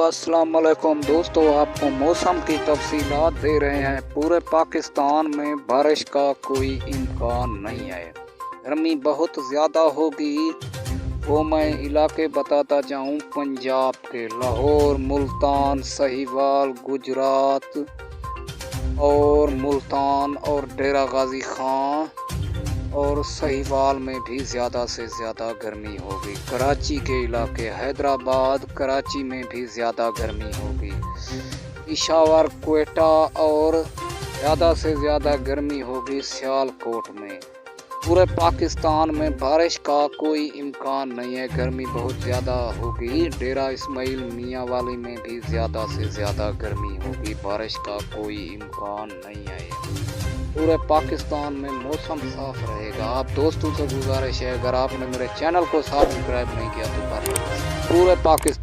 अस्सलाम वालेकुम दोस्तों, आपको मौसम की तफसीलात दे रहे हैं। पूरे पाकिस्तान में बारिश का कोई इम्कान नहीं है। गर्मी बहुत ज़्यादा होगी। वो मैं इलाके बताता जाऊं, पंजाब के लाहौर, मुल्तान, साहिवाल, गुजरात और मुल्तान और डेरा गाजी खां और साहिवाल में भी ज़्यादा से ज़्यादा गर्मी होगी। कराची के इलाके, हैदराबाद, कराची में भी ज़्यादा गर्मी होगी। पेशावर, क्वेटा और ज़्यादा से ज़्यादा गर्मी होगी सियालकोट में। पूरे पाकिस्तान में बारिश का कोई इम्कान नहीं है, गर्मी बहुत ज़्यादा होगी। डेरा इस्माइल मियाँ वाली में भी ज़्यादा से ज़्यादा गर्मी होगी, बारिश का कोई इम्कान नहीं है। पूरे पाकिस्तान में मौसम साफ रहेगा। आप दोस्तों से गुजारिश है, अगर आपने मेरे चैनल को सब्सक्राइब नहीं किया तो कर लो। पूरे पाकिस्तान